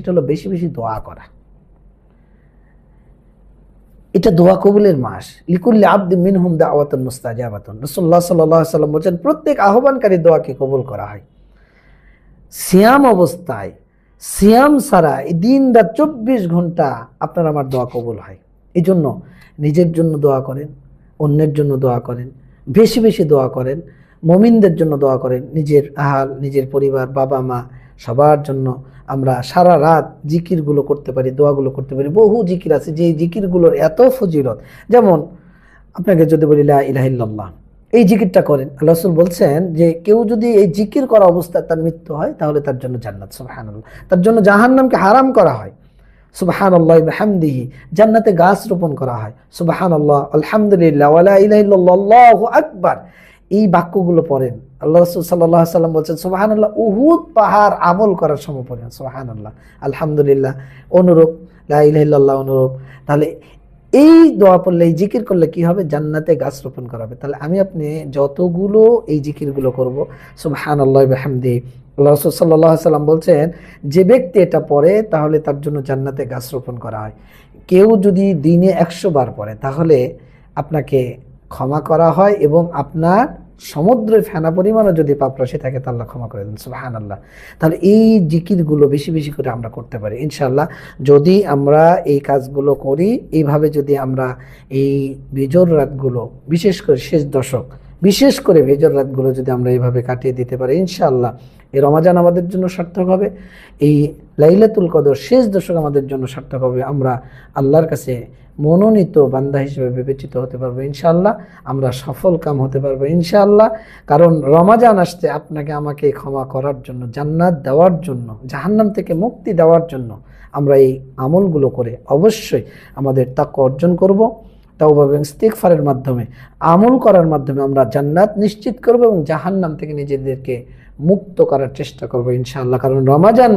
সেটা হলো বেশি বেশি দোয়া করা। এটা দোয়া কবুলের মাস। লিকুল্লি আবদিন মিনহুম দাওয়াতুন মুস্তাজাবাতুন, রাসূলুল্লাহ সাল্লাল্লাহু আলাইহি ওয়াসাল্লাম বলেন প্রত্যেক আহ্বানকারী দোয়াকে কবুল করা হয়। সিয়াম অবস্থায়, সিয়াম ছাড়া এই দিন রাত 24 ঘন্টা আপনার আমার দোয়া কবুল হয়। এই জন্য নিজের জন্য দোয়া করেন, অন্যের জন্য দোয়া করেন, বেশি বেশি দোয়া করেন, মুমিনদের জন্য দোয়া করেন, নিজের আহাল, নিজের পরিবার, বাবা মা সবার জন্য আমরা সারা রাত জিকিরগুলো করতে পারি, দোয়াগুলো করতে পারি। বহু জিকির আছে যে জিকিরগুলোর এত ফজিলত। যেমন আপনাকে যদি বলি লা ইলাহা ইল্লাল্লাহ, এই জিকিরটা করেন। আল্লাহ রাসূল বলছেন যে কেউ যদি এই জিকির করা অবস্থায় তার মৃত্যু হয় তাহলে তার জন্য জান্নাত, সুবহানাল্লাহ। তার জন্য জাহান্নামকে হারাম করা হয়, সুবহানাল্লাহ ওয়া বিহামদিহি। জান্নাতে গাছ রোপণ করা হয়, সুবহানাল্লাহ, আলহামদুলিল্লাহ, ওয়া লা ইলাহা ইল্লাল্লাহ, আল্লাহু আকবার। এই বাক্যগুলো পড়েন। আল্লাহ রাসূল সাল্লাল্লাহু আলাইহি ওয়াসাল্লাম বলেন সুবহানাল্লাহ উহুদ পাহাড় আমল করার সম পড়েন, সুবহানাল্লাহ, আলহামদুলিল্লাহ অনুরূপ, লা ইলাহা ইল্লাল্লাহ অনুরূপ। তাহলে এই দোয়া পড়লে, এই জিকির করলে কি হবে? জান্নাতে গাছ রোপণ করা হবে। তাহলে আমি আপনি যতগুলো এই জিকিরগুলো করব, সুবহানাল্লাহ ওয়া বিহামদিহি, আল্লাহ রাসূল সাল্লাল্লাহু আলাইহি ওয়াসাল্লাম বলছেন যে ব্যক্তি এটা পড়ে তাহলে তার জন্য জান্নাতে গাছ রোপণ করা হয়। কেউ যদি দিনে 100 বার পড়ে তাহলে আপনাকে ক্ষমা করা হয়, এবং আপনার সমুদ্রের ফেনা পরিমাণও যদি পাপ রাশি থাকে তা আল্লাহ ক্ষমা করে দেন, সুবহানাল্লাহ। তাহলে এই জিকিরগুলো বেশি বেশি করে আমরা করতে পারি ইনশাআল্লাহ। যদি আমরা এই কাজগুলো করি, এইভাবে যদি আমরা এই বেজর রাতগুলো, বিশেষ করে শেষ দশক, বিশেষ করে বেজর রাতগুলো যদি আমরা এইভাবে কাটিয়ে দিতে পারি ইনশাআল্লাহ, এই রমাজান আমাদের জন্য সার্থক হবে, এই লাইলাতুল কদর শেষ দশক আমাদের জন্য সার্থক হবে। আমরা আল্লাহর কাছে মনোনীত বান্দা হিসেবে বিবেচিত হতে পারবো ইনশাআল্লাহ। আমরা সফল কাম হতে পারবো ইনশাআল্লাহ। কারণ রমাজান আসছে আপনাকে আমাকে ক্ষমা করার জন্য, জান্নাত দেওয়ার জন্য, জাহান্নাম থেকে মুক্তি দেওয়ার জন্য। আমরা এই আমলগুলো করে অবশ্যই আমাদের তাকওয়া অর্জন করব। তাওবা এবং ইস্তিগফারের মাধ্যমে, আমল করার মাধ্যমে আমরা জান্নাত নিশ্চিত করব এবং জাহান্নাম থেকে নিজেদেরকে মুক্ত করার চেষ্টা করব ইনশাআল্লাহ। কারণ রমাজান